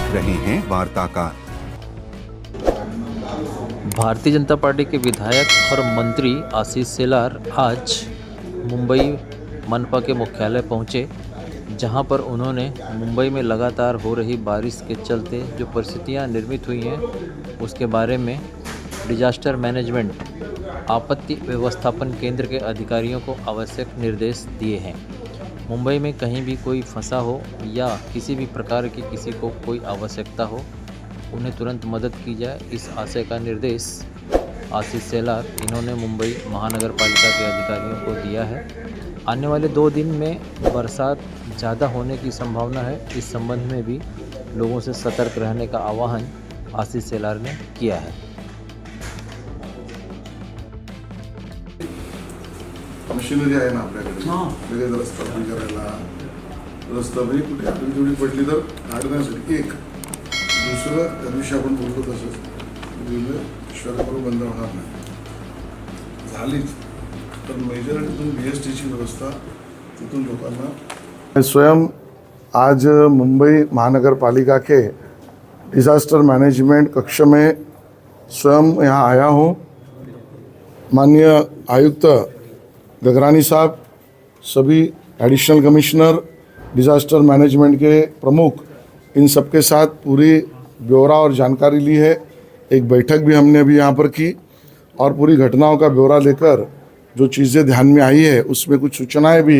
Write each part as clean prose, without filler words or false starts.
देख रहे हैं वार्ताकार। भारतीय जनता पार्टी के विधायक और मंत्री आशीष शेलार आज मुंबई मनपा के मुख्यालय पहुंचे, जहां पर उन्होंने मुंबई में लगातार हो रही बारिश के चलते जो परिस्थितियां निर्मित हुई हैं उसके बारे में डिजास्टर मैनेजमेंट आपत्ति व्यवस्थापन केंद्र के अधिकारियों को आवश्यक निर्देश दिए हैं। मुंबई में कहीं भी कोई फंसा हो या किसी भी प्रकार की किसी को कोई आवश्यकता हो, उन्हें तुरंत मदद की जाए, इस आशय का निर्देश आशीष शेलार इन्होंने मुंबई महानगर पालिका के अधिकारियों को दिया है। आने वाले 2 दिन में बरसात ज़्यादा होने की संभावना है। इस संबंध में भी लोगों से सतर्क रहने का आह्वान आशीष शेलार ने किया है। मशिनरी आहे ना आपल्याकडे, लगेच रस्ता उभी करायला, रस्ता बी कुठे आपली थोडी पडली तर काढण्यासाठी एक. दुसरं त्या दिवशी आपण बोलतो तसंच रेल्वे शहराबरोबर बंद होणार नाही. झालीच तर मेजॉरिटीतून BSTची व्यवस्था तिथून लोकांना. स्वयं आज मुंबई महानगर पालिका के डिज़ास्टर मैनेजमेंट कक्ष में स्वयं यहाँ आया हूँ. माननीय आयुक्त गगरानी साहब, सभी एडिशनल कमिश्नर, डिज़ास्टर मैनेजमेंट के प्रमुख, इन सब के साथ पूरी ब्यौरा और जानकारी ली है. एक बैठक भी हमने अभी यहाँ पर की और पूरी घटनाओं का ब्यौरा लेकर जो चीज़ें ध्यान में आई है उसमें कुछ सूचनाएं भी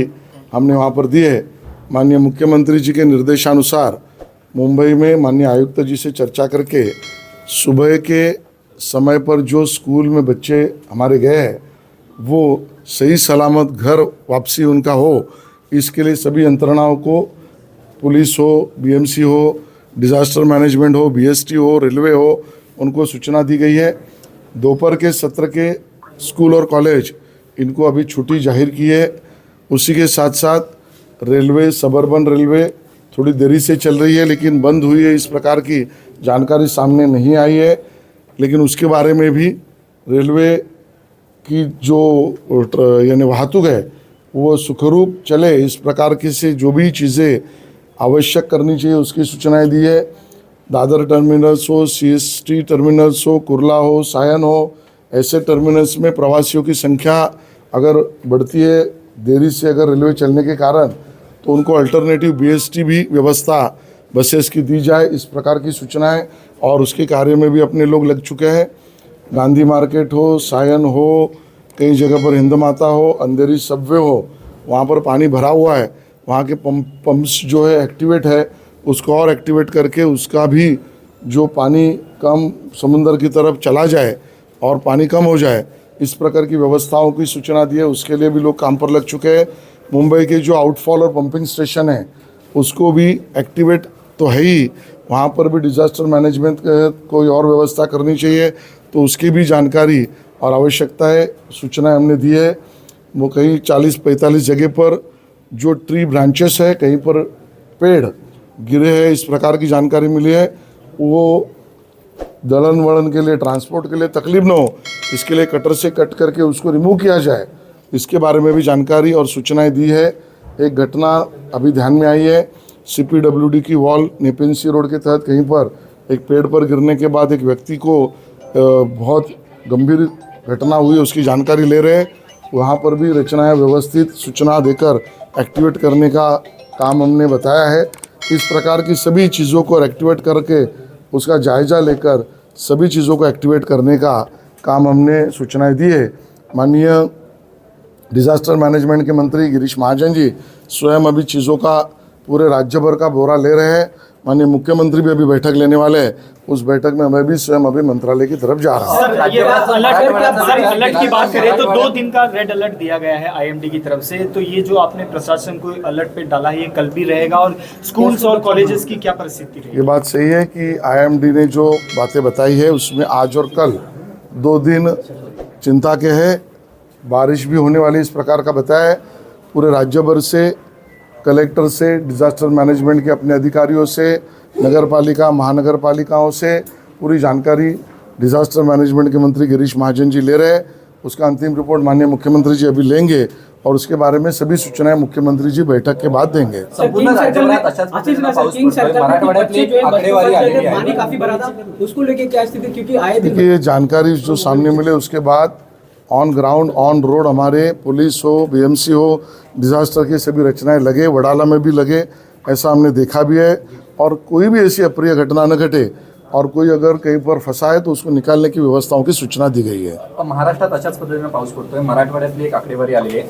हमने वहाँ पर दी है. माननीय मुख्यमंत्री जी के निर्देशानुसार मुंबई में माननीय आयुक्त जी से चर्चा करके सुबह के समय पर जो स्कूल में बच्चे हमारे गए हैं वो सही सलामत घर वापसी उनका हो, इसके लिए सभी यंत्रणाओं को, पुलिस हो, BMC हो, डिज़ास्टर मैनेजमेंट हो, BST हो, रेलवे हो, उनको सूचना दी गई है. दोपहर के सत्र के स्कूल और कॉलेज इनको अभी छुट्टी जाहिर की है. उसी के साथ साथ रेलवे, सबअर्बन रेलवे थोड़ी देरी से चल रही है लेकिन बंद हुई है, इस प्रकार की जानकारी सामने नहीं आई है. लेकिन उसके बारे में भी रेलवे की जो यानी वाहतूक है वो सुखरूप चले, इस प्रकार की से जो भी चीज़ें आवश्यक करनी चाहिए उसकी सूचनाएं दी है. दादर टर्मिनल्स हो, CST टर्मिनल्स हो, कुर्ला हो, सायन हो, ऐसे टर्मिनल्स में प्रवासियों की संख्या अगर बढ़ती है देरी से अगर रेलवे चलने के कारण, तो उनको अल्टरनेटिव BST भी व्यवस्था बसेस की दी जाए, इस प्रकार की सूचनाएं. और उसके कार्य में भी अपने लोग लग चुके हैं. गांधी मार्केट हो, सायन हो, कई जगह पर हिंद माता हो, अंधेरी सबवे हो, वहाँ पर पानी भरा हुआ है. वहाँ के पंप्स जो है एक्टिवेट है, उसको और एक्टिवेट करके उसका भी जो पानी कम समुंदर की तरफ चला जाए और पानी कम हो जाए, इस प्रकार की व्यवस्थाओं की सूचना दी है. उसके लिए भी लोग काम पर लग चुके हैं. मुंबई के जो आउटफॉल और पंपिंग स्टेशन है उसको भी एक्टिवेट तो है ही, वहाँ पर भी डिज़ास्टर मैनेजमेंट कोई और व्यवस्था करनी चाहिए, तो उसकी भी जानकारी और आवश्यकता है, सूचनाएं हमने दी है. वो कहीं 40-45 जगह पर जो ट्री ब्रांचेस है, कहीं पर पेड़ गिरे हैं, इस प्रकार की जानकारी मिली है. वो दलन वलन के लिए, ट्रांसपोर्ट के लिए तकलीफ न हो, इसके लिए कटर से कट करके उसको रिमूव किया जाए, इसके बारे में भी जानकारी और सूचनाएं दी है. एक घटना अभी ध्यान में आई है, CPWD की वॉल नेपेन सी रोड के तहत कहीं पर एक पेड़ पर गिरने के बाद एक व्यक्ति को बहुत गंभीर घटना हुई, उसकी जानकारी ले रहे हैं. वहाँ पर भी रचनाएं व्यवस्थित सूचना देकर एक्टिवेट करने का काम हमने बताया है. इस प्रकार की सभी चीज़ों को एक्टिवेट करके उसका जायज़ा लेकर सभी चीज़ों को एक्टिवेट करने का काम हमने सूचनाएं दी है. माननीय डिज़ास्टर मैनेजमेंट के मंत्री गिरीश महाजन जी स्वयं अभी चीज़ों का पूरे राज्य भर का ब्यौरा ले रहे हैं. माननीय मुख्यमंत्री भी अभी बैठक लेने वाले हैं. उस बैठक में मैं भी स्वयं अभी मंत्रालय की तरफ जा रहा हूँ. ये अलर्ट की बात करें तो 2 दिन का रेड अलर्ट दिया गया है IMD की तरफ से, तो ये जो आपने प्रशासन को अलर्ट पे डाला है ये कल भी रहेगा, और स्कूल्स और कॉलेजेस की क्या परिस्थिति रहेगी? ये बात सही है कि IMD ने जो बातें बताई है उसमें आज और कल 2 दिन चिंता के हैं. बारिश भी होने वाली इस प्रकार का बताया है. पूरे राज्य भर से, कलेक्टर से, डिज़ास्टर मैनेजमेंट के अपने अधिकारियों से, नगर पालिका, महानगर पालिकाओं से पूरी जानकारी डिज़ास्टर मैनेजमेंट के मंत्री गिरीश महाजन जी ले रहे हैं. उसका अंतिम रिपोर्ट माननीय मुख्यमंत्री जी अभी लेंगे. और उसके बारे में सभी सूचनाएं मुख्यमंत्री जी बैठक के बाद देंगे। संपूर्ण राज्यभरात अशाच पद्धतीनं पाऊस पडतोय. मराठवाड्यातली एक आकडेवारी आलेली आहे. पानी काफी भरा था, उसको लेके क्या स्थिति, क्योंकि आए दिन देखिए जानकारी जो सामने मिले उसके बाद ऑन ग्राउंड ऑन रोड हमारे पुलिस हो, बीएमसी हो, डिजास्टर की सभी रचनाएं लगे, वडाला में भी लगे, ऐसा हमने देखा भी है। और कोई भी ऐसी अप्रिय घटना न घटे और कोई अगर कहीं पर फंसा है तो उसको निकालने की व्यवस्थाओं की सूचना दी गई है। महाराष्ट्रात अशाच पद्धतीनं पाऊस पडतोय. मराठवाड्यातली एक आकडेवारी आली आहे.